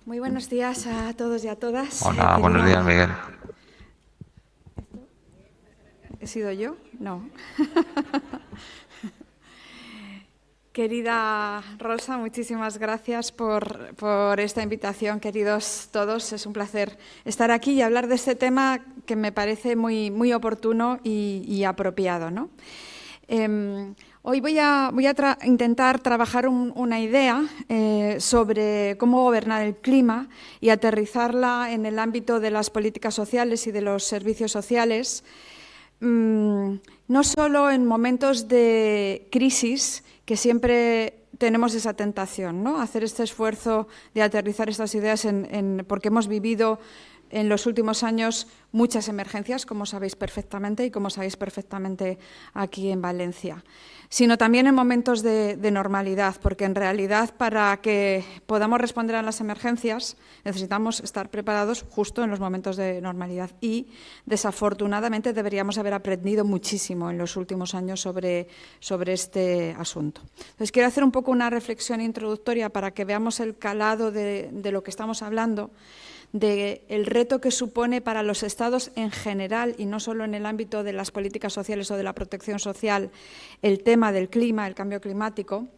Muy buenos días a todos y a todas. Hola, buenos días, Miguel. ¿He sido yo? No. Querida Rosa, muchísimas gracias por esta invitación, queridos todos. Es un placer estar aquí y hablar de este tema que me parece muy oportuno y apropiado, ¿no? Hoy voy a intentar trabajar una idea sobre cómo gobernar el clima y aterrizarla en el ámbito de las políticas sociales y de los servicios sociales, no solo en momentos de crisis, que siempre tenemos esa tentación, ¿no? Hacer este esfuerzo de aterrizar estas ideas porque hemos vivido en los últimos años muchas emergencias, como sabéis perfectamente y como sabéis perfectamente aquí en Valencia, sino también en momentos de normalidad, porque en realidad para que podamos responder a las emergencias necesitamos estar preparados justo en los momentos de normalidad y desafortunadamente deberíamos haber aprendido muchísimo en los últimos años sobre este asunto. Entonces quiero hacer un poco una reflexión introductoria para que veamos el calado de lo que estamos hablando, del reto que supone para los Estados en general y no solo en el ámbito de las políticas sociales o de la protección social el tema del clima, el cambio climático,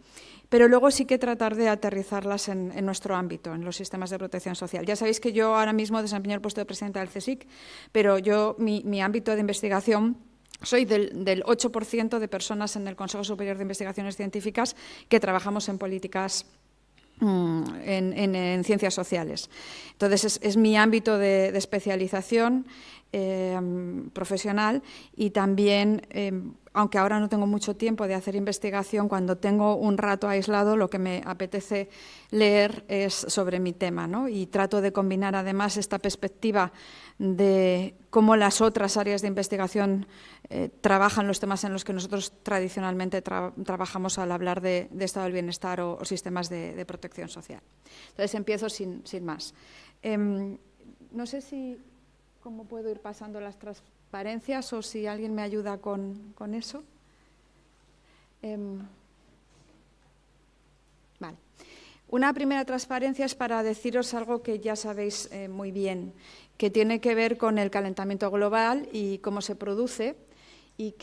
pero luego sí que tratar de aterrizarlas en nuestro ámbito, en los sistemas de protección social. Ya sabéis que yo ahora mismo desempeño el puesto de presidenta del CSIC, pero mi ámbito de investigación, soy del 8% de personas en el Consejo Superior de Investigaciones Científicas que trabajamos en políticas en ciencias sociales. Entonces, es mi ámbito de especialización profesional y también, aunque ahora no tengo mucho tiempo de hacer investigación, cuando tengo un rato aislado lo que me apetece leer es sobre mi tema, ¿no? Y trato de combinar además esta perspectiva de cómo las otras áreas de investigación trabajan los temas en los que nosotros tradicionalmente trabajamos al hablar de estado del bienestar o sistemas de protección social. Entonces empiezo sin más. No sé cómo puedo ir pasando las transparencias o si alguien me ayuda con eso. Vale. Una primera transparencia es para deciros algo que ya sabéis muy bien, que tiene que ver con el calentamiento global y cómo se produce y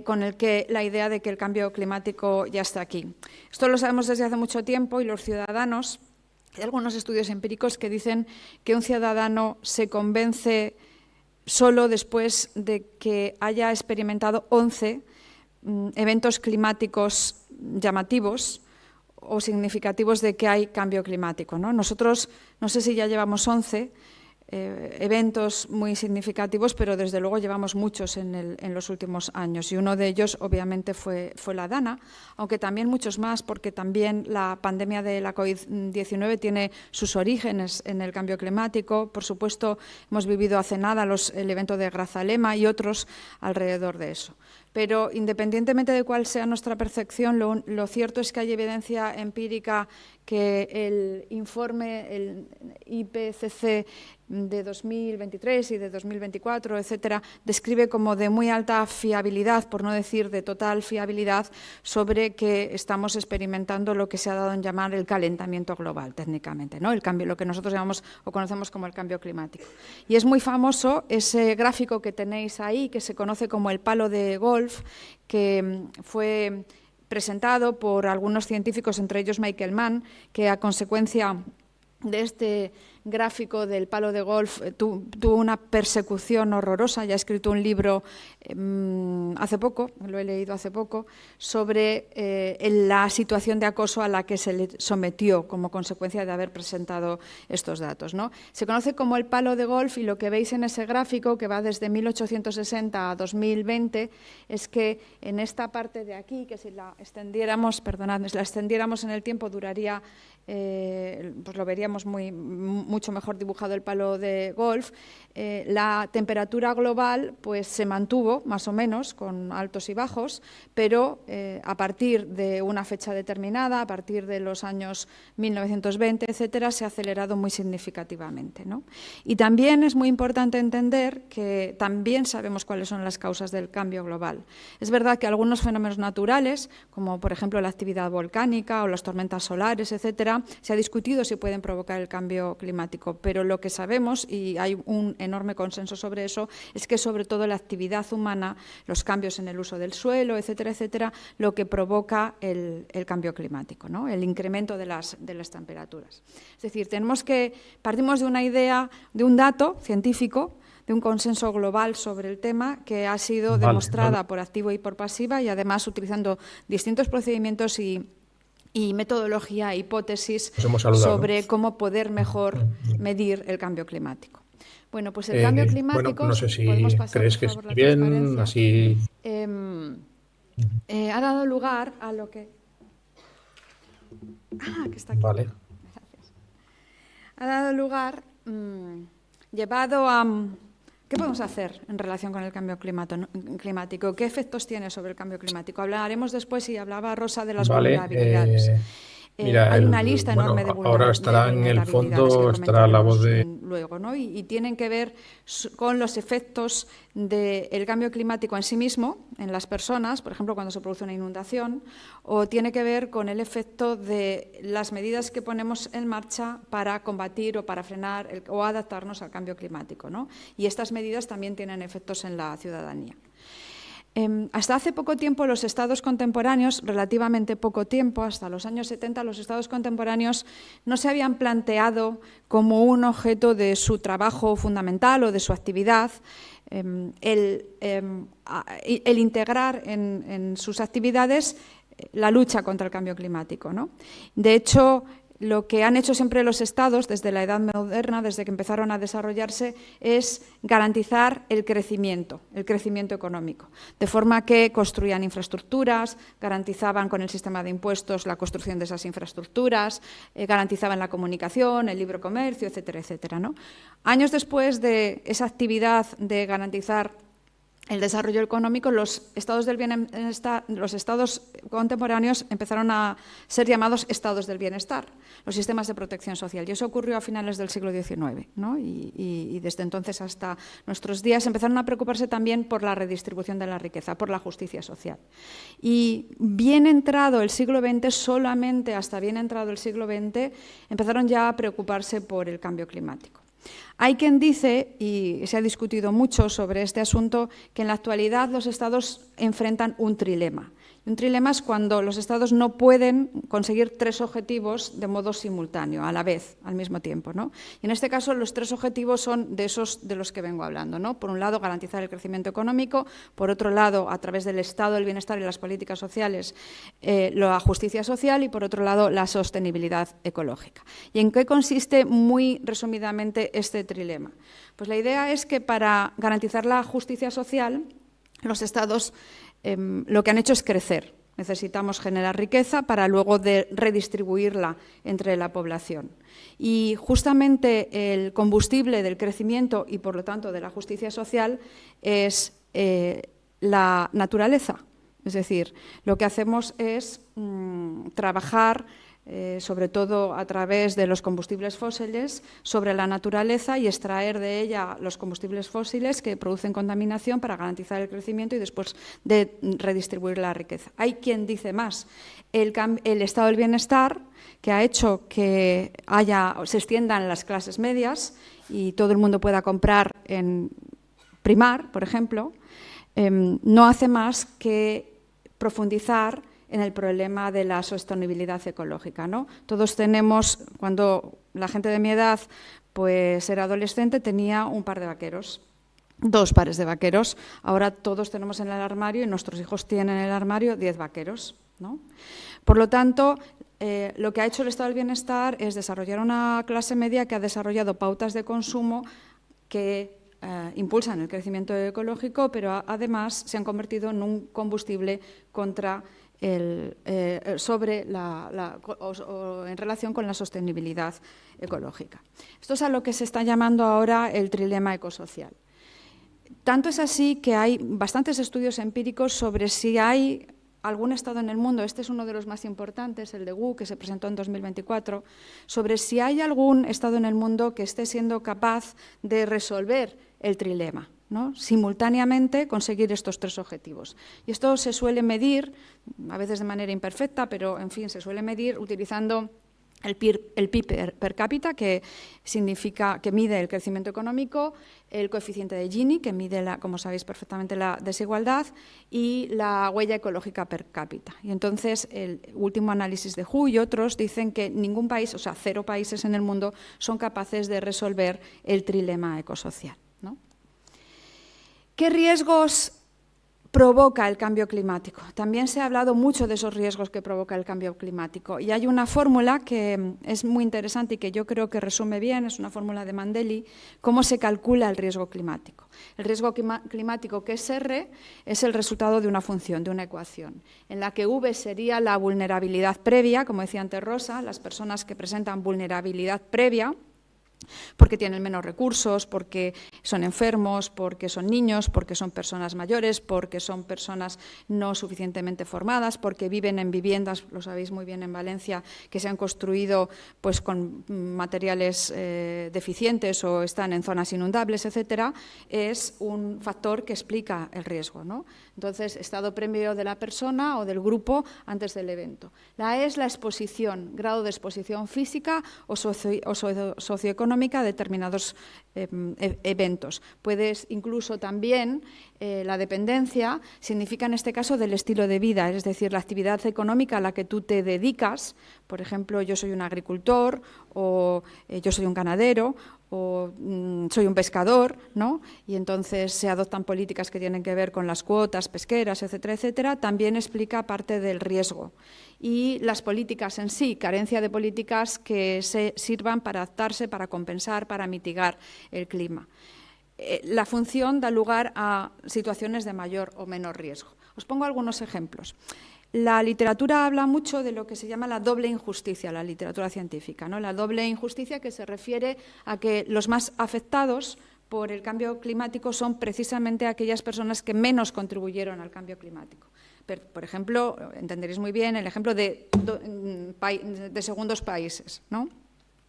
con la idea de que el cambio climático ya está aquí. Esto lo sabemos desde hace mucho tiempo y los ciudadanos, hay algunos estudios empíricos que dicen que un ciudadano se convence solo después de que haya experimentado 11 eventos climáticos llamativos o significativos de que hay cambio climático, ¿no? Nosotros, no sé si ya llevamos 11 eventos muy significativos, pero desde luego llevamos muchos en los últimos años y uno de ellos obviamente fue la DANA, aunque también muchos más porque también la pandemia de la COVID-19 tiene sus orígenes en el cambio climático. Por supuesto, hemos vivido hace nada el evento de Grazalema y otros alrededor de eso. Pero independientemente de cuál sea nuestra percepción, lo cierto es que hay evidencia empírica que el informe, el IPCC de 2023 y de 2024, etcétera, describe como de muy alta fiabilidad, por no decir de total fiabilidad, sobre que estamos experimentando lo que se ha dado en llamar el calentamiento global, técnicamente, ¿no? El cambio, lo que nosotros llamamos o conocemos como el cambio climático. Y es muy famoso ese gráfico que tenéis ahí, que se conoce como el palo de golf, que fue presentado por algunos científicos, entre ellos Michael Mann, que a consecuencia de este gráfico del palo de golf tuvo una persecución horrorosa. Ya he escrito un libro hace poco, lo he leído hace poco, sobre la situación de acoso a la que se le sometió como consecuencia de haber presentado estos datos, ¿no? Se conoce como el palo de golf y lo que veis en ese gráfico, que va desde 1860 a 2020, es que en esta parte de aquí, que si la extendiéramos, perdonadme, si la extendiéramos en el tiempo duraría, pues lo veríamos mucho mejor dibujado el palo de golf. La temperatura global pues se mantuvo más o menos con altos y bajos, pero a partir de una fecha determinada, a partir de los años 1920, etcétera, se ha acelerado muy significativamente, ¿no? Y también es muy importante entender que también sabemos cuáles son las causas del cambio global. Es verdad que algunos fenómenos naturales, como por ejemplo la actividad volcánica o las tormentas solares, etcétera, se ha discutido si pueden provocar provocar el cambio climático, pero lo que sabemos, y hay un enorme consenso sobre eso, es que sobre todo la actividad humana, los cambios en el uso del suelo, etcétera, etcétera, lo que provoca el cambio climático, ¿no? El incremento de las temperaturas. Es decir, partimos de una idea, de un dato científico, de un consenso global sobre el tema que ha sido demostrada por activo y por pasiva, y además utilizando distintos procedimientos y metodología e hipótesis sobre cómo poder mejor medir el cambio climático. Bueno, pues el cambio climático... Bueno, no sé si podemos pasar, crees por favor, que es bien, así... ha dado lugar a lo que... que está aquí. Vale. Gracias. Ha dado lugar, llevado a... ¿Qué podemos hacer en relación con el cambio climático? ¿Qué efectos tiene sobre el cambio climático? Hablaremos después, y hablaba Rosa, de las vulnerabilidades. Mira, hay una lista enorme de ahora estará en el fondo, estará la voz de... luego, ¿no? Y tienen que ver con los efectos del cambio climático en sí mismo, en las personas, por ejemplo, cuando se produce una inundación, o tiene que ver con el efecto de las medidas que ponemos en marcha para combatir o para frenar o adaptarnos al cambio climático, ¿no? Y estas medidas también tienen efectos en la ciudadanía. Hasta hace poco tiempo los estados contemporáneos, relativamente poco tiempo, hasta los años 70, los estados contemporáneos no se habían planteado como un objeto de su trabajo fundamental o de su actividad el integrar en sus actividades la lucha contra el cambio climático, ¿no? De hecho, lo que han hecho siempre los estados desde la Edad Moderna, desde que empezaron a desarrollarse, es garantizar el crecimiento económico, de forma que construían infraestructuras, garantizaban con el sistema de impuestos la construcción de esas infraestructuras, garantizaban la comunicación, el libre comercio, etcétera, etcétera, ¿no? Años después de esa actividad de garantizar el desarrollo económico, los estados del bienestar, los estados contemporáneos empezaron a ser llamados estados del bienestar, los sistemas de protección social. Y eso ocurrió a finales del siglo XIX, ¿no? Y desde entonces hasta nuestros días empezaron a preocuparse también por la redistribución de la riqueza, por la justicia social. Y bien entrado el siglo XX, solamente hasta bien entrado el siglo XX, empezaron ya a preocuparse por el cambio climático. Hay quien dice, y se ha discutido mucho sobre este asunto, que en la actualidad los estados enfrentan un trilema. Un trilema es cuando los estados no pueden conseguir tres objetivos de modo simultáneo, a la vez, al mismo tiempo, ¿no? Y en este caso los tres objetivos son de esos de los que vengo hablando, ¿no? Por un lado, garantizar el crecimiento económico; por otro lado, a través del estado del bienestar y las políticas sociales, la justicia social; y por otro lado, la sostenibilidad ecológica. ¿Y en qué consiste, muy resumidamente, este trilema? Pues la idea es que para garantizar la justicia social, los estados lo que han hecho es crecer. Necesitamos generar riqueza para luego redistribuirla entre la población. Y justamente el combustible del crecimiento y, por lo tanto, de la justicia social es la naturaleza. Es decir, lo que hacemos es trabajar sobre todo a través de los combustibles fósiles, sobre la naturaleza, y extraer de ella los combustibles fósiles que producen contaminación para garantizar el crecimiento y después de redistribuir la riqueza. Hay quien dice más, el estado del bienestar, que ha hecho que se extiendan las clases medias y todo el mundo pueda comprar en Primar, por ejemplo, no hace más que profundizar en el problema de la sostenibilidad ecológica, ¿no? Todos tenemos, cuando la gente de mi edad pues era adolescente, tenía un par de vaqueros, 2 pares de vaqueros. Ahora todos tenemos en el armario, y nuestros hijos tienen en el armario 10 vaqueros, ¿no? Por lo tanto, lo que ha hecho el estado del bienestar es desarrollar una clase media que ha desarrollado pautas de consumo que impulsan el crecimiento ecológico, pero además se han convertido en un combustible contra en relación con la sostenibilidad ecológica. Esto es a lo que se está llamando ahora el trilema ecosocial. Tanto es así que hay bastantes estudios empíricos sobre si hay algún estado en el mundo, este es uno de los más importantes, el de WU, que se presentó en 2024, sobre si hay algún estado en el mundo que esté siendo capaz de resolver el trilema, ¿no? Simultáneamente conseguir estos 3 objetivos. Y esto se suele medir, a veces de manera imperfecta, pero en fin, se suele medir utilizando el PIB per cápita, que mide el crecimiento económico, el coeficiente de Gini, que mide, como sabéis perfectamente, la desigualdad, y la huella ecológica per cápita. Y entonces, el último análisis de WHO y otros dicen que ningún país, o sea, 0 países en el mundo, son capaces de resolver el trilema ecosocial, ¿no? ¿Qué riesgos provoca el cambio climático? También se ha hablado mucho de esos riesgos que provoca el cambio climático, y hay una fórmula que es muy interesante y que yo creo que resume bien, es una fórmula de Mandeli, cómo se calcula el riesgo climático. El riesgo climático, que es R, es el resultado de una función, de una ecuación, en la que V sería la vulnerabilidad previa, como decía antes Rosa, las personas que presentan vulnerabilidad previa, porque tienen menos recursos, porque son enfermos, porque son niños, porque son personas mayores, porque son personas no suficientemente formadas, porque viven en viviendas, lo sabéis muy bien en Valencia, que se han construido pues, con materiales deficientes o están en zonas inundables, etcétera, es un factor que explica el riesgo, ¿no? Entonces, estado previo de la persona o del grupo antes del evento. La E es la exposición, grado de exposición física o socioeconómica a determinados eventos. Puedes incluso también, la dependencia significa en este caso del estilo de vida, es decir, la actividad económica a la que tú te dedicas. Por ejemplo, yo soy un agricultor o yo soy un ganadero o soy un pescador, ¿no? Y entonces se adoptan políticas que tienen que ver con las cuotas pesqueras, etcétera, etcétera, también explica parte del riesgo. Y las políticas en sí, carencia de políticas que se sirvan para adaptarse, para compensar, para mitigar el clima. La función da lugar a situaciones de mayor o menor riesgo. Os pongo algunos ejemplos. La literatura habla mucho de lo que se llama la doble injusticia, la literatura científica, ¿no? La doble injusticia, que se refiere a que los más afectados por el cambio climático son precisamente aquellas personas que menos contribuyeron al cambio climático. Por ejemplo, entenderéis muy bien el ejemplo de segundos países, ¿no?,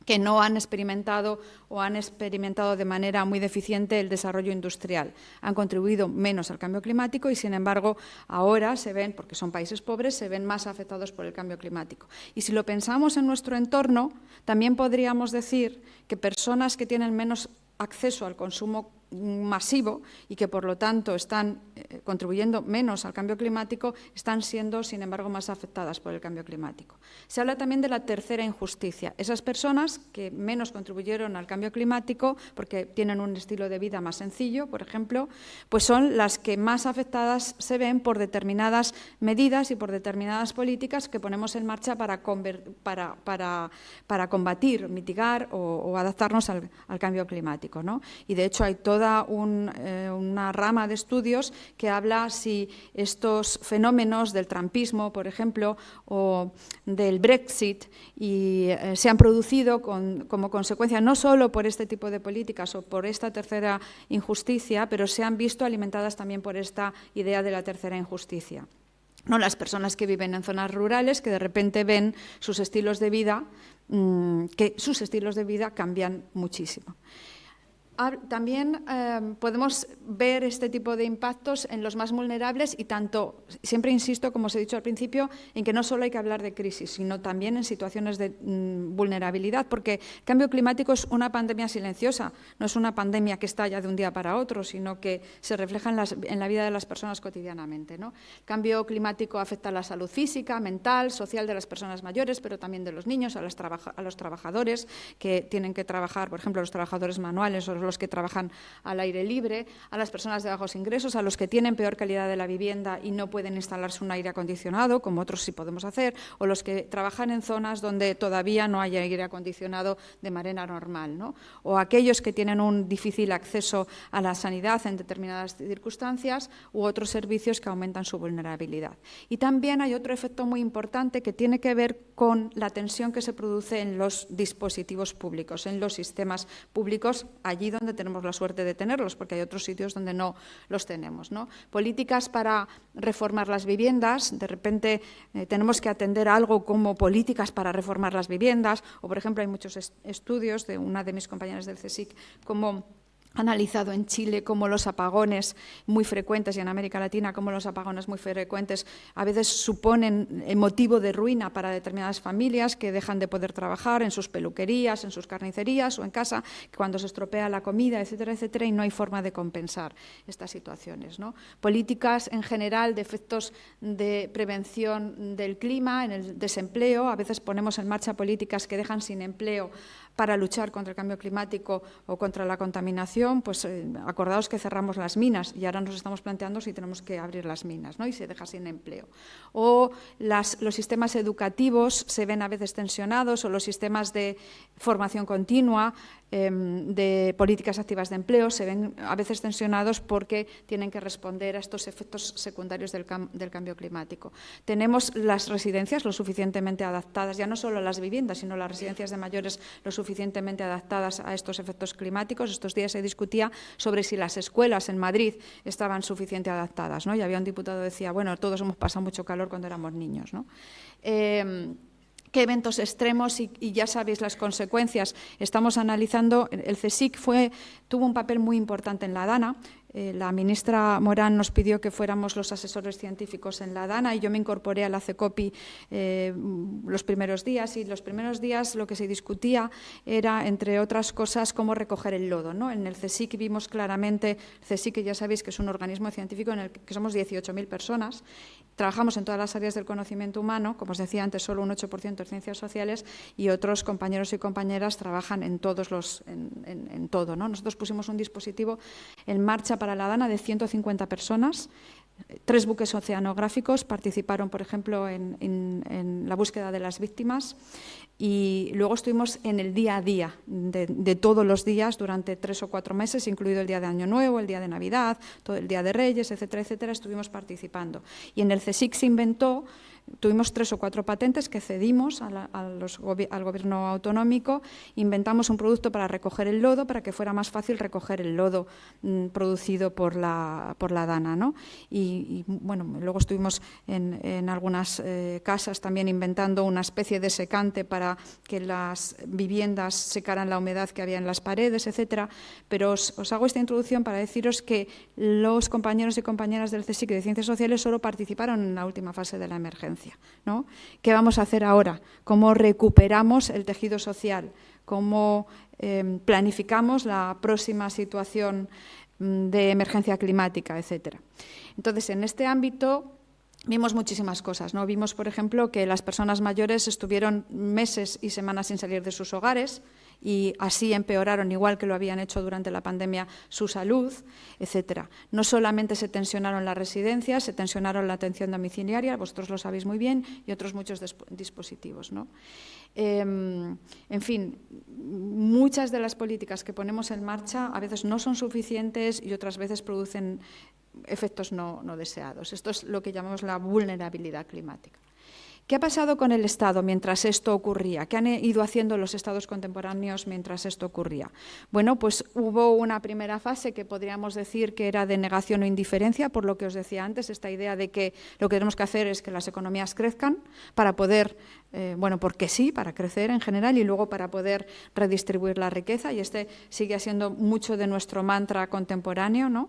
que no han experimentado o han experimentado de manera muy deficiente el desarrollo industrial. Han contribuido menos al cambio climático y, sin embargo, ahora se ven, porque son países pobres, se ven más afectados por el cambio climático. Y si lo pensamos en nuestro entorno, también podríamos decir que personas que tienen menos acceso al consumo masivo y que, por lo tanto, están contribuyendo menos al cambio climático, están siendo, sin embargo, más afectadas por el cambio climático. Se habla también de la tercera injusticia. Esas personas que menos contribuyeron al cambio climático porque tienen un estilo de vida más sencillo, por ejemplo, pues son las que más afectadas se ven por determinadas medidas y por determinadas políticas que ponemos en marcha para combatir, mitigar o adaptarnos al cambio climático, ¿no? Y, de hecho, hay toda una rama de estudios que habla si estos fenómenos del trumpismo, por ejemplo, o del Brexit, se han producido como consecuencia no solo por este tipo de políticas o por esta tercera injusticia, pero se han visto alimentadas también por esta idea de la tercera injusticia, ¿no? Las personas que viven en zonas rurales, que de repente ven sus estilos de vida, cambian muchísimo. También podemos ver este tipo de impactos en los más vulnerables y tanto, siempre insisto, como os he dicho al principio, en que no solo hay que hablar de crisis, sino también en situaciones de vulnerabilidad, porque el cambio climático es una pandemia silenciosa, no es una pandemia que estalla de un día para otro, sino que se refleja en la vida de las personas cotidianamente, ¿no? El cambio climático afecta a la salud física, mental, social de las personas mayores, pero también de los niños, a los trabajadores que tienen que trabajar, por ejemplo, los trabajadores manuales o los que trabajan al aire libre, a las personas de bajos ingresos, a los que tienen peor calidad de la vivienda y no pueden instalarse un aire acondicionado, como otros sí podemos hacer, o los que trabajan en zonas donde todavía no hay aire acondicionado de manera normal, ¿no? O aquellos que tienen un difícil acceso a la sanidad en determinadas circunstancias u otros servicios que aumentan su vulnerabilidad. Y también hay otro efecto muy importante que tiene que ver con la tensión que se produce en los dispositivos públicos, en los sistemas públicos, allí donde tenemos la suerte de tenerlos, porque hay otros sitios donde no los tenemos, ¿no? Políticas para reformar las viviendas, de repente tenemos que atender a algo como políticas para reformar las viviendas, o, por ejemplo, hay muchos estudios de una de mis compañeras del CSIC, como analizado en Chile cómo los apagones muy frecuentes y en América Latina cómo los apagones muy frecuentes a veces suponen motivo de ruina para determinadas familias que dejan de poder trabajar en sus peluquerías, en sus carnicerías o en casa, cuando se estropea la comida, etcétera, etcétera, y no hay forma de compensar estas situaciones, ¿no? Políticas en general de efectos de prevención del clima, en el desempleo. A veces ponemos en marcha políticas que dejan sin empleo para luchar contra el cambio climático o contra la contaminación. Pues acordaos que cerramos las minas y ahora nos estamos planteando si tenemos que abrir las minas, ¿no? Y se deja sin empleo. O los sistemas educativos se ven a veces tensionados, o los sistemas de formación continua, de políticas activas de empleo, se ven a veces tensionados porque tienen que responder a estos efectos secundarios del cambio climático. Tenemos las residencias lo suficientemente adaptadas, ya no solo las viviendas, sino las residencias de mayores lo suficientemente adaptadas a estos efectos climáticos. Estos días se discutía sobre si las escuelas en Madrid estaban suficientemente adaptadas, ¿no? Y había un diputado que decía, bueno, todos hemos pasado mucho calor cuando éramos niños, ¿no? Qué eventos extremos y ya sabéis las consecuencias. Estamos analizando, el CSIC tuvo un papel muy importante en la Dana. La ministra Morán nos pidió que fuéramos los asesores científicos en la Dana y yo me incorporé a la CECOPI los primeros días, y los primeros días lo que se discutía era, entre otras cosas, cómo recoger el lodo, ¿no? En el CSIC vimos claramente, el CSIC ya sabéis que es un organismo científico en el que somos 18.000 personas, trabajamos en todas las áreas del conocimiento humano, como os decía antes, solo un 8% en ciencias sociales, y otros compañeros y compañeras trabajan en en todo, ¿no? Nosotros pusimos un dispositivo en marcha para la Dana de 150 personas. 3 buques oceanográficos participaron, por ejemplo, en la búsqueda de las víctimas, y luego estuvimos en el día a día de todos los días durante 3 o 4 meses, incluido el día de Año Nuevo, el día de Navidad, todo el día de Reyes, etcétera, etcétera, estuvimos participando. Y en el CSIC se inventó, tuvimos 3 o 4 patentes que cedimos al gobierno autonómico, inventamos un producto para recoger el lodo, para que fuera más fácil recoger el lodo producido por la Dana, ¿no? Y bueno, luego estuvimos en algunas casas también inventando una especie de secante para que las viviendas secaran la humedad que había en las paredes, etcétera. Pero os hago esta introducción para deciros que los compañeros y compañeras del CSIC de Ciencias Sociales solo participaron en la última fase de la emergencia, ¿no? ¿Qué vamos a hacer ahora? ¿Cómo recuperamos el tejido social? ¿Cómo planificamos la próxima situación de emergencia climática, etcétera? Entonces, en este ámbito vimos muchísimas cosas, ¿no? Vimos, por ejemplo, que las personas mayores estuvieron meses y semanas sin salir de sus hogares y así empeoraron, igual que lo habían hecho durante la pandemia, su salud, etcétera. No solamente se tensionaron las residencias, se tensionaron la atención domiciliaria, vosotros lo sabéis muy bien, y otros muchos dispositivos, ¿no? En fin, muchas de las políticas que ponemos en marcha a veces no son suficientes y otras veces producen efectos no deseados. Esto es lo que llamamos la vulnerabilidad climática. ¿Qué ha pasado con el Estado mientras esto ocurría? ¿Qué han ido haciendo los Estados contemporáneos mientras esto ocurría? Bueno, pues hubo una primera fase que podríamos decir que era de negación o indiferencia, por lo que os decía antes, esta idea de que lo que tenemos que hacer es que las economías crezcan para poder, bueno, porque sí, para crecer en general y luego para poder redistribuir la riqueza, y este sigue siendo mucho de nuestro mantra contemporáneo, ¿no?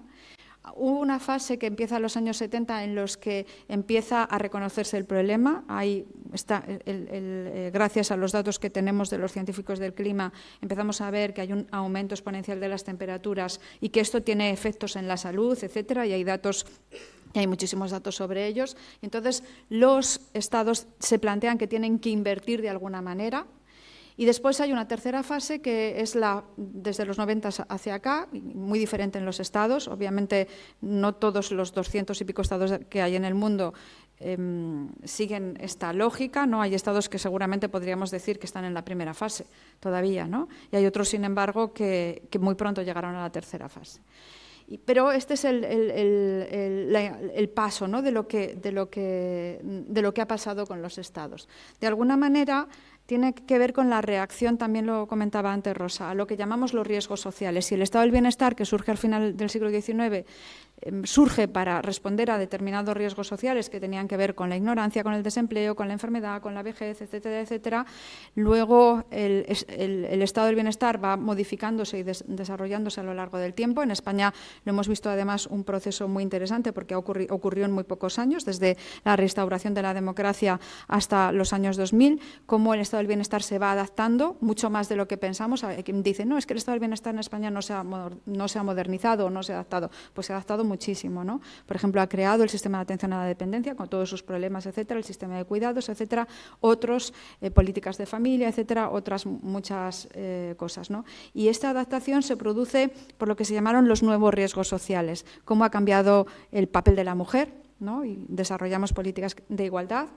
Hubo una fase que empieza en los años 70 en los que empieza a reconocerse el problema. Ahí está, gracias a los datos que tenemos de los científicos del clima, empezamos a ver que hay un aumento exponencial de las temperaturas y que esto tiene efectos en la salud, etcétera, y hay muchísimos datos sobre ellos. Entonces, los estados se plantean que tienen que invertir de alguna manera. Y después hay una tercera fase que es desde los 90 hacia acá, muy diferente en los estados. Obviamente no todos los 200 y pico estados que hay en el mundo siguen esta lógica, ¿no? Hay estados que seguramente podríamos decir que están en la primera fase todavía, ¿no? Y hay otros, sin embargo, que muy pronto llegaron a la tercera fase. Pero este es el paso, ¿no? de lo que ha pasado con los estados. De alguna manera tiene que ver con la reacción, también lo comentaba antes Rosa, a lo que llamamos los riesgos sociales. Si el estado del bienestar, que surge al final del siglo XIX, surge para responder a determinados riesgos sociales que tenían que ver con la ignorancia, con el desempleo, con la enfermedad, con la vejez, etcétera, etcétera. Luego el estado del bienestar va modificándose y desarrollándose a lo largo del tiempo. En España lo hemos visto además un proceso muy interesante porque ocurrió en muy pocos años, desde la restauración de la democracia hasta los años 2000, cómo el estado del bienestar se va adaptando, mucho más de lo que pensamos. Hay quien dice, no, es que el estado del bienestar en España no se ha modernizado o no se ha adaptado. Pues se ha adaptado muchísimo, ¿no? Por ejemplo, ha creado el sistema de atención a la dependencia con todos sus problemas, etcétera, el sistema de cuidados, etcétera, otros, políticas de familia, etcétera, otras muchas cosas, ¿no? Y esta adaptación se produce por lo que se llamaron los nuevos riesgos sociales, cómo ha cambiado el papel de la mujer, ¿no? Y desarrollamos políticas de igualdad,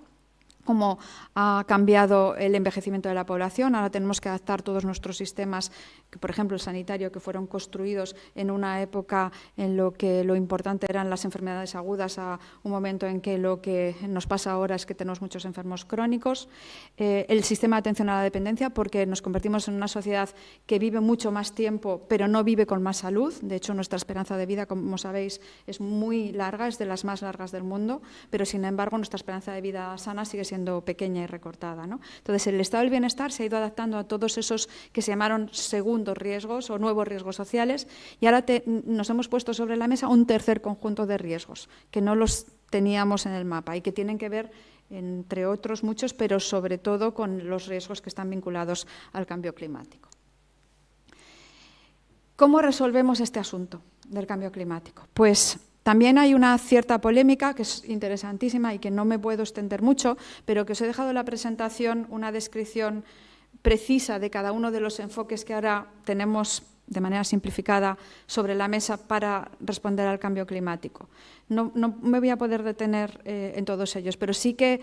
cómo ha cambiado el envejecimiento de la población. Ahora tenemos que adaptar todos nuestros sistemas, que, por ejemplo, el sanitario, que fueron construidos en una época en lo que lo importante eran las enfermedades agudas, a un momento en que lo que nos pasa ahora es que tenemos muchos enfermos crónicos. El sistema de atención a la dependencia, porque nos convertimos en una sociedad que vive mucho más tiempo, pero no vive con más salud. De hecho, nuestra esperanza de vida, como sabéis, es muy larga, es de las más largas del mundo, pero, sin embargo, nuestra esperanza de vida sana sigue siendo pequeña y recortada, ¿no? Entonces, el estado del bienestar se ha ido adaptando a todos esos que se llamaron segundos riesgos o nuevos riesgos sociales, y ahora nos hemos puesto sobre la mesa un tercer conjunto de riesgos que no los teníamos en el mapa y que tienen que ver, entre otros muchos, pero sobre todo con los riesgos que están vinculados al cambio climático. ¿Cómo resolvemos este asunto del cambio climático? Pues también hay una cierta polémica que es interesantísima y que no me puedo extender mucho, pero que os he dejado en la presentación una descripción precisa de cada uno de los enfoques que ahora tenemos de manera simplificada sobre la mesa para responder al cambio climático. No me voy a poder detener en todos ellos, pero sí que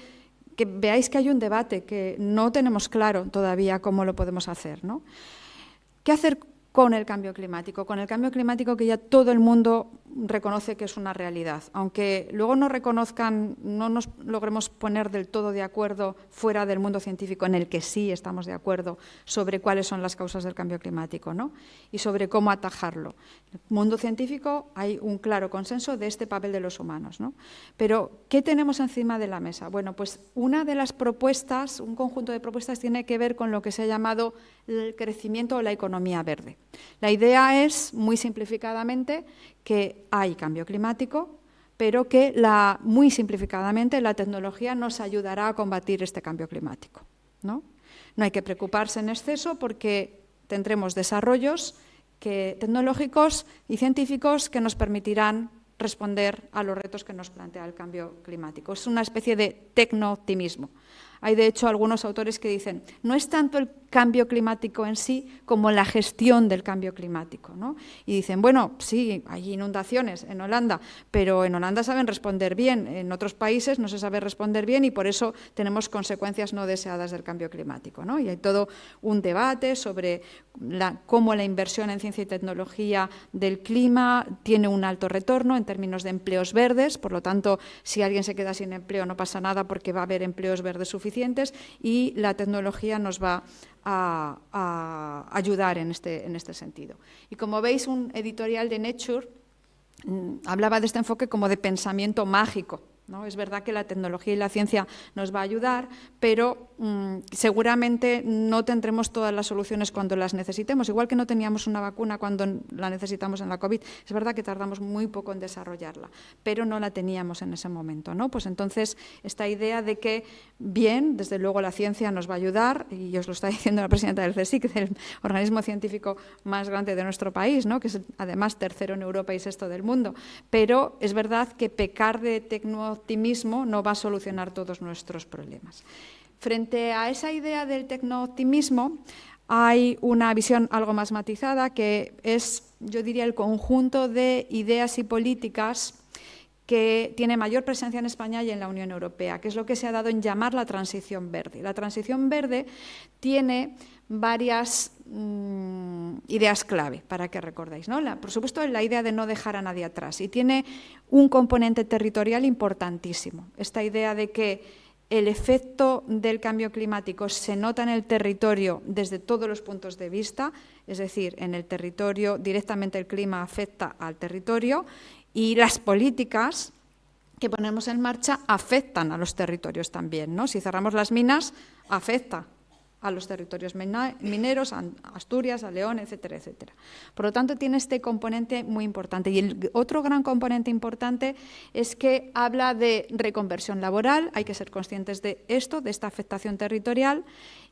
veáis que hay un debate, que no tenemos claro todavía cómo lo podemos hacer, ¿no? ¿Qué hacer con el cambio climático? Con el cambio climático que ya todo el mundo reconoce que es una realidad. Aunque luego no reconozcan, no nos logremos poner del todo de acuerdo fuera del mundo científico, en el que sí estamos de acuerdo sobre cuáles son las causas del cambio climático, ¿no? Y sobre cómo atajarlo. En el mundo científico hay un claro consenso de este papel de los humanos, ¿no? Pero, ¿qué tenemos encima de la mesa? Bueno, pues una de las propuestas, un conjunto de propuestas, tiene que ver con lo que se ha llamado el crecimiento o la economía verde. La idea es, muy simplificadamente, que hay cambio climático, pero que muy simplificadamente la tecnología nos ayudará a combatir este cambio climático, ¿no? No hay que preocuparse en exceso porque tendremos desarrollos tecnológicos y científicos que nos permitirán responder a los retos que nos plantea el cambio climático. Es una especie de tecno-optimismo. Hay, de hecho, algunos autores que dicen, no es tanto el cambio climático en sí como la gestión del cambio climático, ¿no? Y dicen, bueno, sí, hay inundaciones en Holanda, pero en Holanda saben responder bien, en otros países no se sabe responder bien y por eso tenemos consecuencias no deseadas del cambio climático, ¿no? Y hay todo un debate sobre cómo la inversión en ciencia y tecnología del clima tiene un alto retorno en términos de empleos verdes, por lo tanto, si alguien se queda sin empleo no pasa nada porque va a haber empleos verdes suficientes y la tecnología nos va a ayudar en este sentido. Y como veis, un editorial de Nature hablaba de este enfoque como de pensamiento mágico, ¿no? Es verdad que la tecnología y la ciencia nos va a ayudar, pero seguramente no tendremos todas las soluciones cuando las necesitemos. Igual que no teníamos una vacuna cuando la necesitamos en la COVID, es verdad que tardamos muy poco en desarrollarla, pero no la teníamos en ese momento, ¿no? Pues entonces, esta idea de que, bien, desde luego la ciencia nos va a ayudar, y os lo está diciendo la presidenta del CSIC, del organismo científico más grande de nuestro país, ¿no? Que es además tercero en Europa y sexto del mundo, pero es verdad que pecar de tecno-optimismo no va a solucionar todos nuestros problemas. Frente a esa idea del tecno-optimismo hay una visión algo más matizada que es, yo diría, el conjunto de ideas y políticas que tiene mayor presencia en España y en la Unión Europea, que es lo que se ha dado en llamar la transición verde. La transición verde tiene varias ideas clave para que recordéis, ¿no? Por supuesto, la idea de no dejar a nadie atrás, y tiene un componente territorial importantísimo. Esta idea de que el efecto del cambio climático se nota en el territorio desde todos los puntos de vista, es decir, en el territorio directamente el clima afecta al territorio Y las políticas que ponemos en marcha afectan a los territorios también, ¿no? Si cerramos las minas, afecta a los territorios mineros, a Asturias, a León, etcétera, etcétera. Por lo tanto, tiene este componente muy importante. Y el otro gran componente importante es que habla de reconversión laboral, hay que ser conscientes de esto, de esta afectación territorial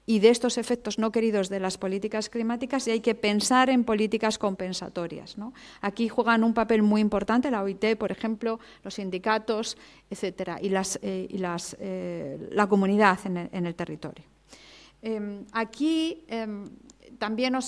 y de estos efectos no queridos de las políticas climáticas, y hay que pensar en políticas compensatorias, ¿no? Aquí juegan un papel muy importante la OIT, por ejemplo, los sindicatos, etcétera, y la comunidad en el territorio. Aquí también no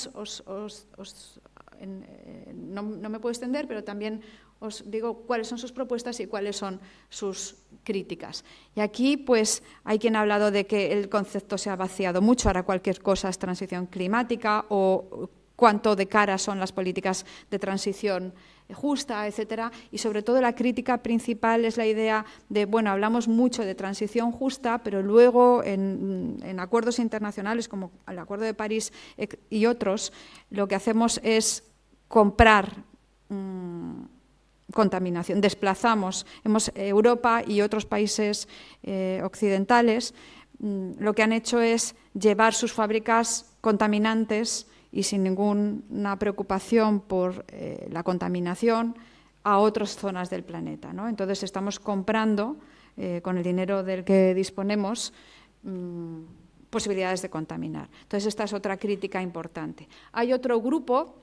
me puedo extender, pero también os digo cuáles son sus propuestas y cuáles son sus críticas. Y aquí pues hay quien ha hablado de que el concepto se ha vaciado mucho, ahora cualquier cosa es transición climática, o cuánto de cara son las políticas de transición justa, etcétera, y sobre todo la crítica principal es la idea de, bueno, hablamos mucho de transición justa, pero luego en acuerdos internacionales como el Acuerdo de París y otros, lo que hacemos es comprar contaminación, desplazamos, Europa y otros países occidentales, lo que han hecho es llevar sus fábricas contaminantes y sin ninguna preocupación por la contaminación a otras zonas del planeta, ¿no? Entonces estamos comprando, con el dinero del que disponemos, posibilidades de contaminar. Entonces esta es otra crítica importante. Hay otro grupo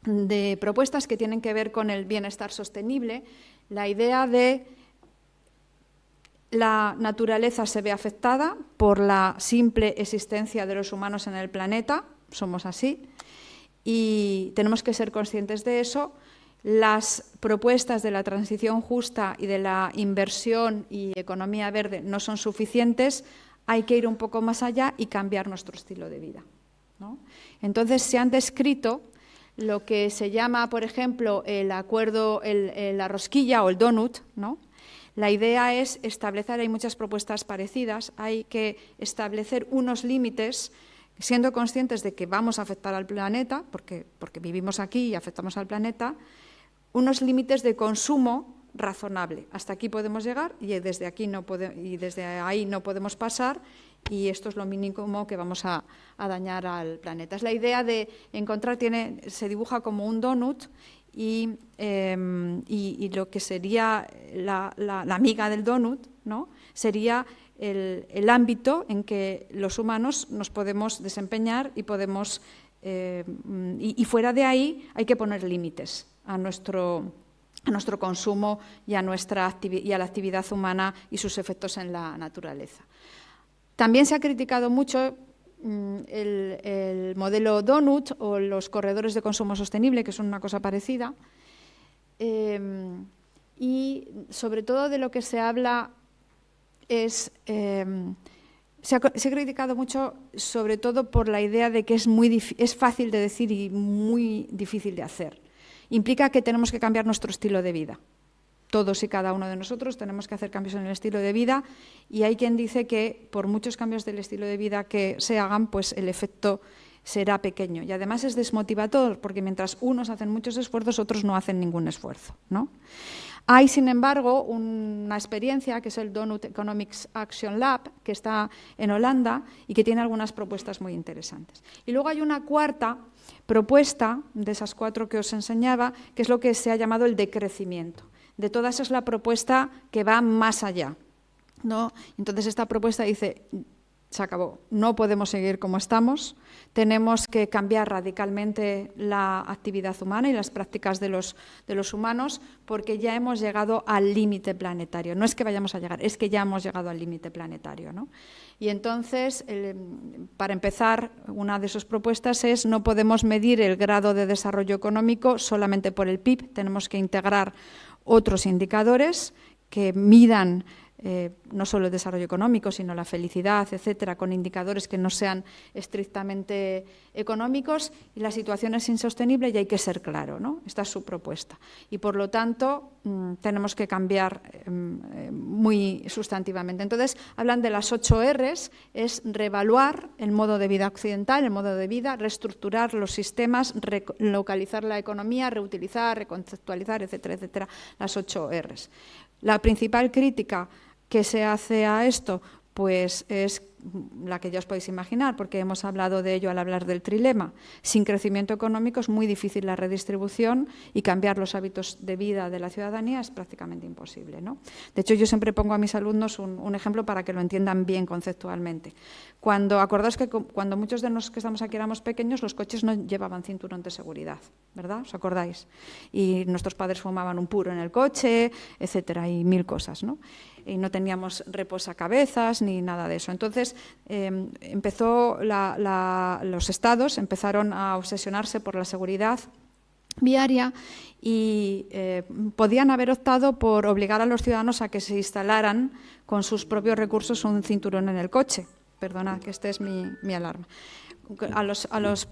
de propuestas que tienen que ver con el bienestar sostenible, la idea de la naturaleza se ve afectada por la simple existencia de los humanos en el planeta, somos así, y tenemos que ser conscientes de eso. Las propuestas de la transición justa y de la inversión y economía verde no son suficientes, hay que ir un poco más allá y cambiar nuestro estilo de vida, ¿no? Entonces se han descrito lo que se llama, por ejemplo, el acuerdo, la rosquilla o el donut, ¿no? La idea es establecer, hay muchas propuestas parecidas, hay que establecer unos límites, siendo conscientes de que vamos a afectar al planeta, porque vivimos aquí y afectamos al planeta, unos límites de consumo razonable. Hasta aquí podemos llegar y desde ahí no podemos pasar, y esto es lo mínimo que vamos a dañar al planeta. Es la idea de encontrar, se dibuja como un donut, y lo que sería la miga del donut, ¿no? Sería el ámbito en que los humanos nos podemos desempeñar y podemos y fuera de ahí hay que poner límites a nuestro consumo y a la actividad humana y sus efectos en la naturaleza. También se ha criticado mucho el modelo donut o los corredores de consumo sostenible, que son una cosa parecida, y sobre todo de lo que se habla es, se ha criticado mucho sobre todo por la idea de que es fácil de decir y muy difícil de hacer. Implica que tenemos que cambiar nuestro estilo de vida. Todos y cada uno de nosotros tenemos que hacer cambios en el estilo de vida, y hay quien dice que por muchos cambios del estilo de vida que se hagan, pues el efecto será pequeño. Y además es desmotivador, porque mientras unos hacen muchos esfuerzos, otros no hacen ningún esfuerzo, ¿no? Hay, sin embargo, una experiencia que es el Donut Economics Action Lab, que está en Holanda y que tiene algunas propuestas muy interesantes. Y luego hay una cuarta propuesta, de esas 4 que os enseñaba, que es lo que se ha llamado el decrecimiento. De todas es la propuesta que va más allá, ¿no? Entonces esta propuesta dice, se acabó, no podemos seguir como estamos, tenemos que cambiar radicalmente la actividad humana y las prácticas de los humanos, porque ya hemos llegado al límite planetario. No es que vayamos a llegar, es que ya hemos llegado al límite planetario, ¿no? Y entonces, para empezar, una de sus propuestas es no podemos medir el grado de desarrollo económico solamente por el PIB, tenemos que integrar otros indicadores que midan no solo el desarrollo económico, sino la felicidad, etcétera, con indicadores que no sean estrictamente económicos, y la situación es insostenible y hay que ser claro, ¿no? Esta es su propuesta. Y, por lo tanto, tenemos que cambiar muy sustantivamente. Entonces, hablan de las 8 Rs, es reevaluar el modo de vida occidental, el modo de vida, reestructurar los sistemas, relocalizar la economía, reutilizar, reconceptualizar, etcétera, etcétera, las 8 Rs. La principal crítica que se hace a esto, pues es la que ya os podéis imaginar, porque hemos hablado de ello al hablar del trilema. Sin crecimiento económico es muy difícil la redistribución y cambiar los hábitos de vida de la ciudadanía es prácticamente imposible, ¿no? De hecho, yo siempre pongo a mis alumnos un ejemplo para que lo entiendan bien conceptualmente. Acordaos que cuando muchos de los que estamos aquí éramos pequeños, los coches no llevaban cinturón de seguridad, ¿verdad? ¿Os acordáis? Y nuestros padres fumaban un puro en el coche, etcétera, y mil cosas, ¿no? Y no teníamos reposacabezas ni nada de eso. Entonces, los estados empezaron a obsesionarse por la seguridad viaria y podían haber optado por obligar a los ciudadanos a que se instalaran con sus propios recursos un cinturón en el coche. Perdonad, que este es mi alarma. A los ciudadanos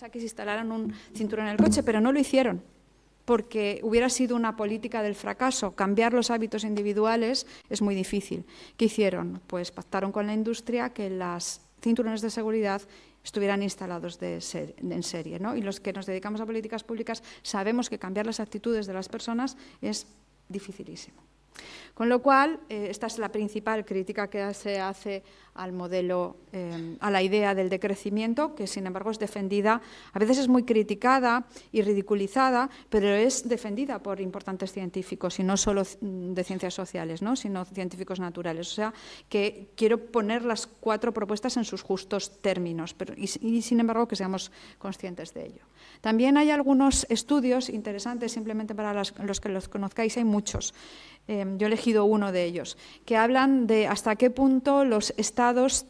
a que se instalaran un cinturón en el coche, pero no lo hicieron, porque hubiera sido una política del fracaso. Cambiar los hábitos individuales es muy difícil. ¿Qué hicieron? Pues pactaron con la industria que los cinturones de seguridad estuvieran instalados en serie, ¿no? Y los que nos dedicamos a políticas públicas sabemos que cambiar las actitudes de las personas es dificilísimo. Con lo cual, esta es la principal crítica que se hace al modelo, a la idea del decrecimiento, que sin embargo es defendida, a veces es muy criticada y ridiculizada, pero es defendida por importantes científicos, y no solo de ciencias sociales, ¿no? Sino científicos naturales. O sea, que quiero poner las 4 propuestas en sus justos términos, y sin embargo que seamos conscientes de ello. También hay algunos estudios interesantes, simplemente para los que los conozcáis, hay muchos. Yo he elegido uno de ellos, que hablan de hasta qué punto los estados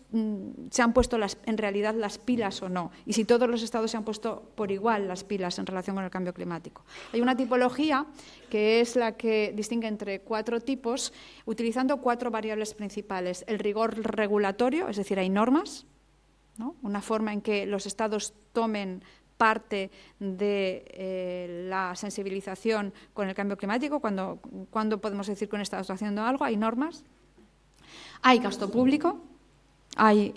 se han puesto en realidad las pilas o no, y si todos los estados se han puesto por igual las pilas en relación con el cambio climático. Hay una tipología que es la que distingue entre 4 tipos, utilizando 4 variables principales. El rigor regulatorio, es decir, hay normas, ¿no? Una forma en que los estados tomen parte de la sensibilización con el cambio climático, cuando podemos decir que un Estado está haciendo algo, hay normas. Hay gasto público, hay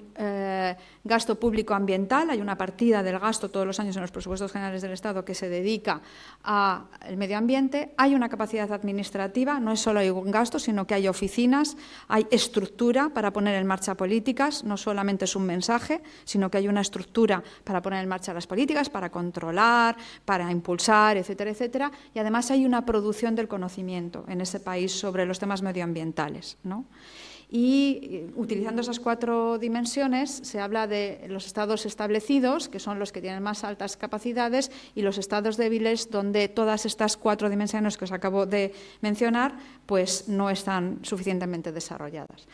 gasto público ambiental, hay una partida del gasto todos los años en los presupuestos generales del Estado que se dedica al medio ambiente. Hay una capacidad administrativa, no es solo hay un gasto, sino que hay oficinas, hay estructura para poner en marcha políticas, no solamente es un mensaje, sino que hay una estructura para poner en marcha las políticas, para controlar, para impulsar, etcétera, etcétera. Y además hay una producción del conocimiento en ese país sobre los temas medioambientales, ¿no? Y utilizando esas 4 dimensiones se habla de los estados establecidos, que son los que tienen más altas capacidades, y los estados débiles, donde todas estas 4 dimensiones que os acabo de mencionar pues no están suficientemente desarrolladas.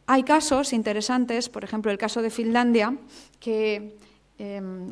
Hay casos interesantes, por ejemplo, el caso de Finlandia, que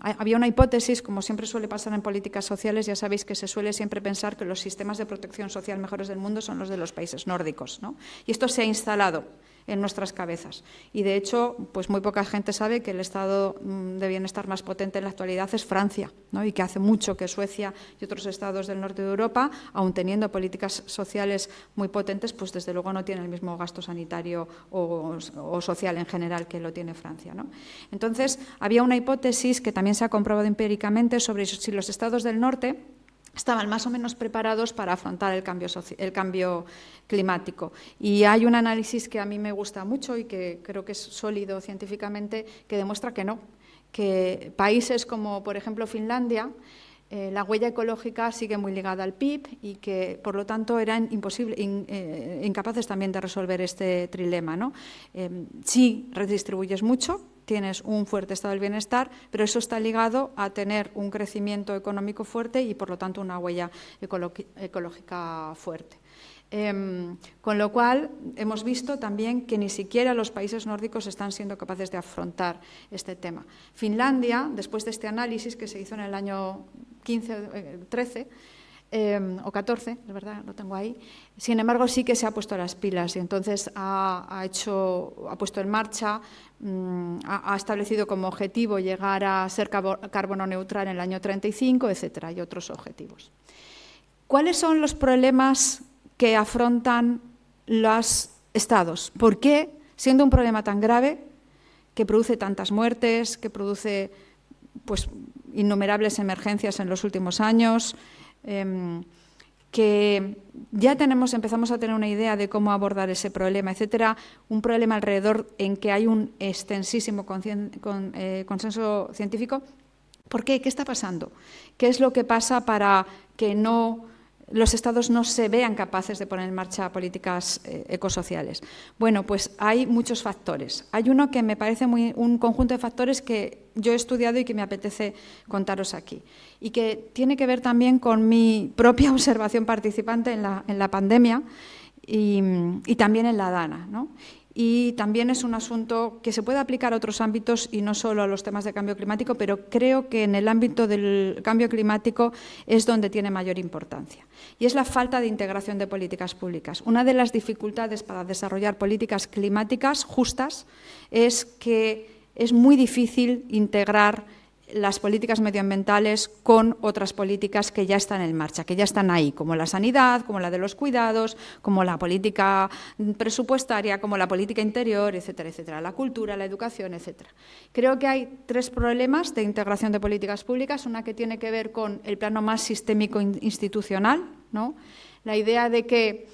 había una hipótesis, como siempre suele pasar en políticas sociales, ya sabéis que se suele siempre pensar que los sistemas de protección social mejores del mundo son los de los países nórdicos, ¿no? Y esto se ha instalado en nuestras cabezas. Y de hecho, pues muy poca gente sabe que el estado de bienestar más potente en la actualidad es Francia, ¿no? Y que hace mucho que Suecia y otros estados del norte de Europa, aun teniendo políticas sociales muy potentes, pues desde luego no tienen el mismo gasto sanitario o social en general que lo tiene Francia, ¿no? Entonces, había una hipótesis que también se ha comprobado empíricamente sobre si los estados del norte estaban más o menos preparados para afrontar el cambio climático. Y hay un análisis que a mí me gusta mucho y que creo que es sólido científicamente, que demuestra que no, que países como, por ejemplo, Finlandia, la huella ecológica sigue muy ligada al PIB y que, por lo tanto, eran incapaces también de resolver este trilema, ¿no? Sí redistribuyes mucho, tienes un fuerte estado del bienestar, pero eso está ligado a tener un crecimiento económico fuerte y, por lo tanto, una huella ecológica fuerte. Con lo cual, hemos visto también que ni siquiera los países nórdicos están siendo capaces de afrontar este tema. Finlandia, después de este análisis que se hizo en el año 13, o 14, es verdad, lo tengo ahí. Sin embargo, sí que se ha puesto las pilas y entonces ha puesto en marcha, ha establecido como objetivo llegar a ser carbono neutral en el año 35, etcétera, y otros objetivos. ¿Cuáles son los problemas que afrontan los estados? ¿Por qué, siendo un problema tan grave, que produce tantas muertes, que produce pues, innumerables emergencias en los últimos años, que ya empezamos a tener una idea de cómo abordar ese problema, etcétera, un problema alrededor en que hay un extensísimo consenso científico? ¿Por qué? ¿Qué está pasando? ¿Qué es lo que pasa para que los estados no se vean capaces de poner en marcha políticas ecosociales? Bueno, pues hay muchos factores. Hay uno que me parece un conjunto de factores que yo he estudiado y que me apetece contaros aquí, y que tiene que ver también con mi propia observación participante en la pandemia y también en la DANA, ¿no? Y también es un asunto que se puede aplicar a otros ámbitos y no solo a los temas de cambio climático, pero creo que en el ámbito del cambio climático es donde tiene mayor importancia. Y es la falta de integración de políticas públicas. Una de las dificultades para desarrollar políticas climáticas justas es que es muy difícil integrar las políticas medioambientales con otras políticas que ya están en marcha, que ya están ahí, como la sanidad, como la de los cuidados, como la política presupuestaria, como la política interior, etcétera, etcétera, la cultura, la educación, etcétera. Creo que hay tres problemas de integración de políticas públicas, una que tiene que ver con el plano más sistémico institucional, ¿no? La idea de que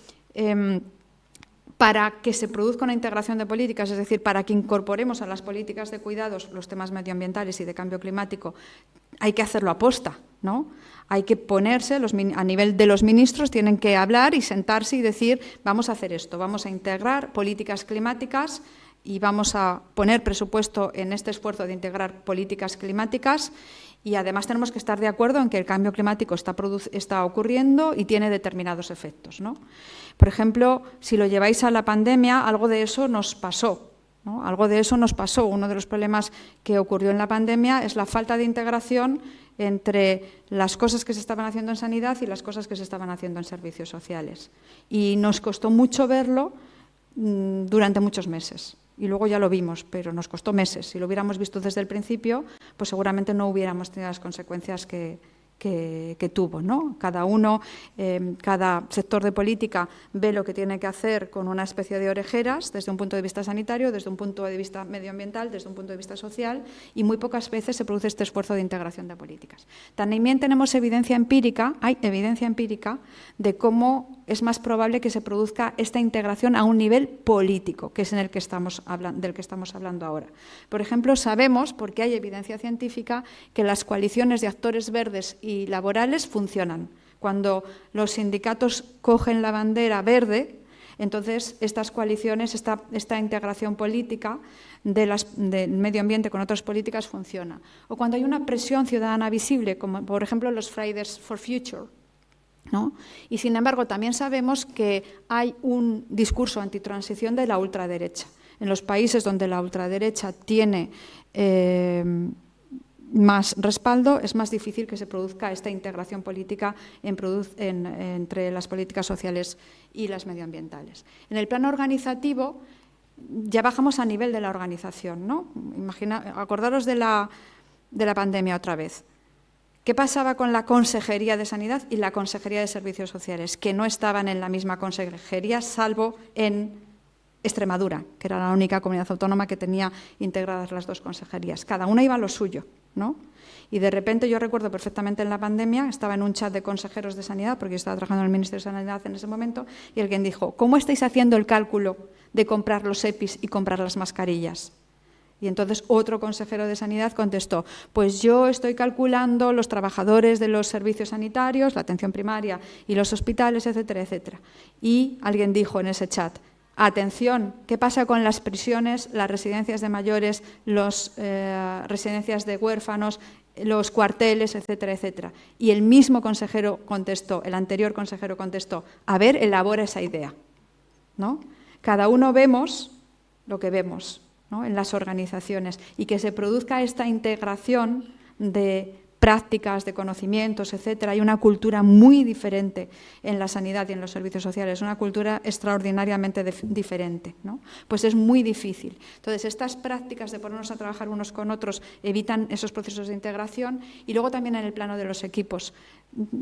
para que se produzca una integración de políticas, es decir, para que incorporemos a las políticas de cuidados los temas medioambientales y de cambio climático, hay que hacerlo a posta, ¿no? Hay que ponerse, a nivel de los ministros, tienen que hablar y sentarse y decir, vamos a hacer esto, vamos a integrar políticas climáticas y vamos a poner presupuesto en este esfuerzo de integrar políticas climáticas. Y además tenemos que estar de acuerdo en que el cambio climático está ocurriendo y tiene determinados efectos, ¿no? Por ejemplo, si lo lleváis a la pandemia, algo de eso nos pasó, ¿no? Algo de eso nos pasó. Uno de los problemas que ocurrió en la pandemia es la falta de integración entre las cosas que se estaban haciendo en sanidad y las cosas que se estaban haciendo en servicios sociales. Y nos costó mucho verlo durante muchos meses. Y luego ya lo vimos, pero nos costó meses. Si lo hubiéramos visto desde el principio, pues seguramente no hubiéramos tenido las consecuencias que tuvo, ¿no? Cada sector de política ve lo que tiene que hacer con una especie de orejeras, desde un punto de vista sanitario, desde un punto de vista medioambiental, desde un punto de vista social, y muy pocas veces se produce este esfuerzo de integración de políticas. También tenemos evidencia empírica, hay evidencia empírica de cómo es más probable que se produzca esta integración a un nivel político, que es del que estamos hablando ahora. Por ejemplo, sabemos, porque hay evidencia científica, que las coaliciones de actores verdes y laborales funcionan. Cuando los sindicatos cogen la bandera verde, entonces estas coaliciones, esta integración política del medio ambiente con otras políticas funciona. O cuando hay una presión ciudadana visible, como por ejemplo los Fridays for Future, ¿no? Y sin embargo también sabemos que hay un discurso antitransición de la ultraderecha. En los países donde la ultraderecha tiene más respaldo, es más difícil que se produzca esta integración política entre las políticas sociales y las medioambientales. En el plano organizativo ya bajamos a nivel de la organización, ¿no? Acordaros de la pandemia otra vez. ¿Qué pasaba con la Consejería de Sanidad y la Consejería de Servicios Sociales? Que no estaban en la misma consejería, salvo en Extremadura, que era la única comunidad autónoma que tenía integradas las dos consejerías. Cada una iba a lo suyo, ¿no? Y de repente, yo recuerdo perfectamente en la pandemia, estaba en un chat de consejeros de Sanidad, porque yo estaba trabajando en el Ministerio de Sanidad en ese momento, y alguien dijo, ¿cómo estáis haciendo el cálculo de comprar los EPIs y comprar las mascarillas? Y entonces otro consejero de Sanidad contestó, pues yo estoy calculando los trabajadores de los servicios sanitarios, la atención primaria y los hospitales, etcétera, etcétera. Y alguien dijo en ese chat, atención, ¿qué pasa con las prisiones, las residencias de mayores, las residencias de huérfanos, los cuarteles, etcétera, etcétera? Y el mismo consejero contestó, el anterior consejero contestó, a ver, elabora esa idea, ¿no? Cada uno vemos lo que vemos, ¿no? En las organizaciones, y que se produzca esta integración de prácticas, de conocimientos, etcétera. Hay una cultura muy diferente en la sanidad y en los servicios sociales, una cultura extraordinariamente diferente, ¿no? Pues es muy difícil. Entonces, estas prácticas de ponernos a trabajar unos con otros evitan esos procesos de integración. Y luego también en el plano de los equipos.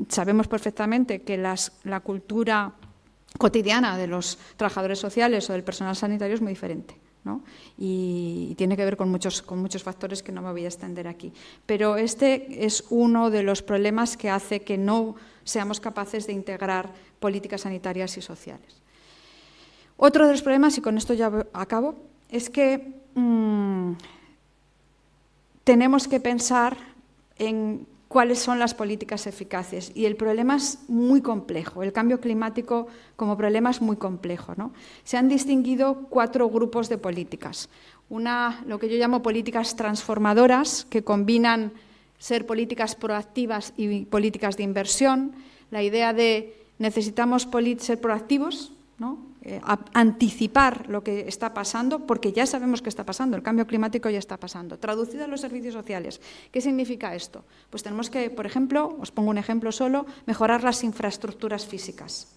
Sabemos perfectamente que la cultura cotidiana de los trabajadores sociales o del personal sanitario es muy diferente, ¿no? Y tiene que ver con muchos factores que no me voy a extender aquí. Pero este es uno de los problemas que hace que no seamos capaces de integrar políticas sanitarias y sociales. Otro de los problemas, y con esto ya acabo, es que tenemos que pensar en cuáles son las políticas eficaces. Y el problema es muy complejo. El cambio climático como problema es muy complejo, ¿no? Se han distinguido 4 grupos de políticas. Una, lo que yo llamo políticas transformadoras, que combinan ser políticas proactivas y políticas de inversión. La idea de necesitamos ser proactivos, ¿no? Anticipar lo que está pasando, porque ya sabemos que está pasando, el cambio climático ya está pasando. Traducido a los servicios sociales, ¿qué significa esto? Pues tenemos que, por ejemplo, os pongo un ejemplo solo, mejorar las infraestructuras físicas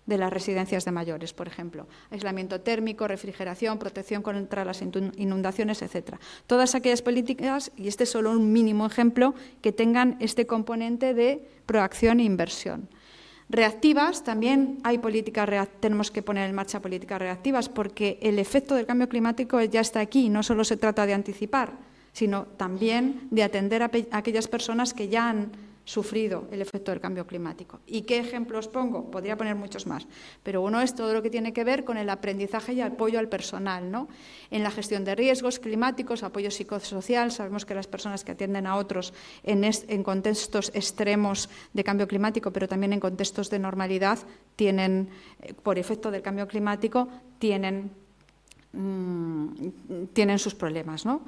de las residencias de mayores, por ejemplo. Aislamiento térmico, refrigeración, protección contra las inundaciones, etcétera. Todas aquellas políticas, y este es solo un mínimo ejemplo, que tengan este componente de proacción e inversión. Reactivas, también hay tenemos que poner en marcha políticas reactivas porque el efecto del cambio climático ya está aquí. No solo se trata de anticipar, sino también de atender a aquellas personas que ya han sufrido el efecto del cambio climático. ¿Y qué ejemplos pongo? Podría poner muchos más, pero uno es todo lo que tiene que ver con el aprendizaje y apoyo al personal, ¿no? En la gestión de riesgos climáticos, apoyo psicosocial. Sabemos que las personas que atienden a otros en contextos extremos de cambio climático, pero también en contextos de normalidad, tienen, por efecto del cambio climático, tienen sus problemas, ¿no?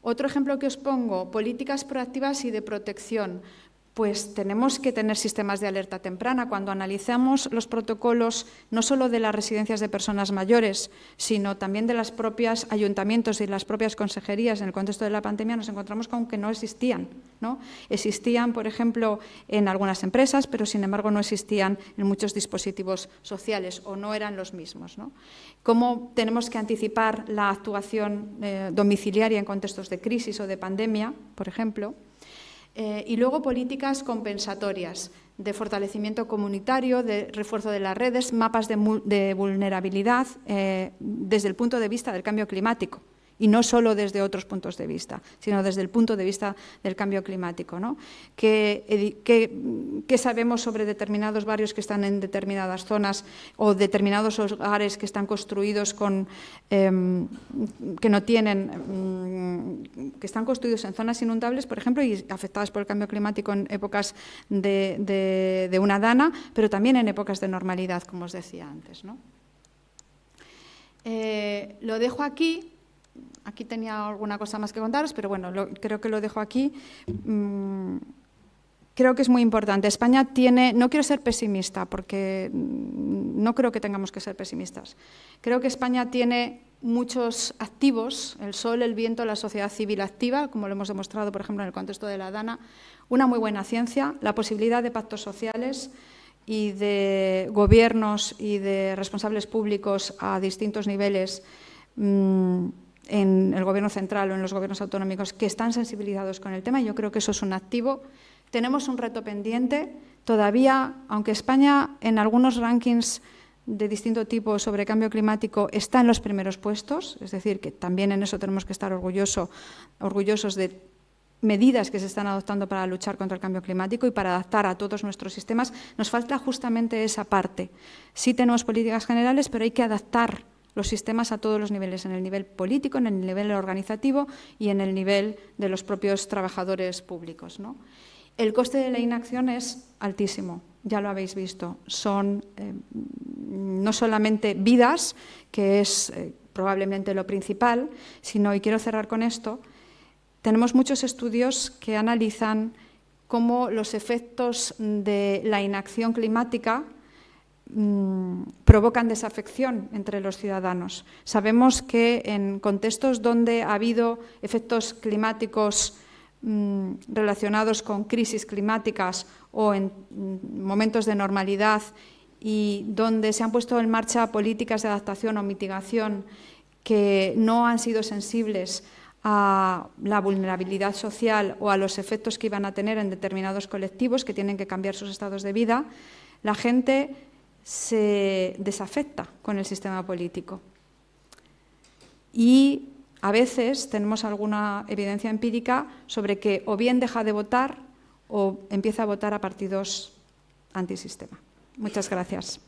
Otro ejemplo que os pongo, políticas proactivas y de protección. Pues tenemos que tener sistemas de alerta temprana. Cuando analizamos los protocolos, no solo de las residencias de personas mayores, sino también de los propios ayuntamientos y las propias consejerías en el contexto de la pandemia, nos encontramos con que no existían, ¿no? Existían, por ejemplo, en algunas empresas, pero sin embargo no existían en muchos dispositivos sociales o no eran los mismos, ¿no? ¿Cómo tenemos que anticipar la actuación domiciliaria en contextos de crisis o de pandemia, por ejemplo? Y luego políticas compensatorias de fortalecimiento comunitario, de refuerzo de las redes, mapas de vulnerabilidad desde el punto de vista del cambio climático. Y no solo desde otros puntos de vista, sino desde el punto de vista del cambio climático, ¿no? ¿Qué sabemos sobre determinados barrios que están en determinadas zonas o determinados hogares que están construidos que están construidos en zonas inundables, por ejemplo, y afectadas por el cambio climático en épocas de una dana, pero también en épocas de normalidad, como os decía antes, ¿no? Lo dejo aquí. Aquí tenía alguna cosa más que contaros, pero bueno, creo que lo dejo aquí. Creo que es muy importante. España tiene, no quiero ser pesimista, porque no creo que tengamos que ser pesimistas. Creo que España tiene muchos activos, el sol, el viento, la sociedad civil activa, como lo hemos demostrado, por ejemplo, en el contexto de la Dana, una muy buena ciencia, la posibilidad de pactos sociales y de gobiernos y de responsables públicos a distintos niveles, en el Gobierno central o en los gobiernos autonómicos que están sensibilizados con el tema. Yo creo que eso es un activo. Tenemos un reto pendiente. Todavía, aunque España en algunos rankings de distinto tipo sobre cambio climático está en los primeros puestos, es decir, que también en eso tenemos que estar orgullosos de medidas que se están adoptando para luchar contra el cambio climático y para adaptar a todos nuestros sistemas, nos falta justamente esa parte. Sí tenemos políticas generales, pero hay que adaptar los sistemas a todos los niveles, en el nivel político, en el nivel organizativo y en el nivel de los propios trabajadores públicos, ¿no? El coste de la inacción es altísimo, ya lo habéis visto. Son no solamente vidas, que es probablemente lo principal, sino, y quiero cerrar con esto, tenemos muchos estudios que analizan cómo los efectos de la inacción climática provocan desafección entre los ciudadanos. Sabemos que en contextos donde ha habido efectos climáticos relacionados con crisis climáticas o en momentos de normalidad y donde se han puesto en marcha políticas de adaptación o mitigación que no han sido sensibles a la vulnerabilidad social o a los efectos que iban a tener en determinados colectivos que tienen que cambiar sus estados de vida, la gente se desafecta con el sistema político. Y a veces tenemos alguna evidencia empírica sobre que o bien deja de votar o empieza a votar a partidos antisistema. Muchas gracias.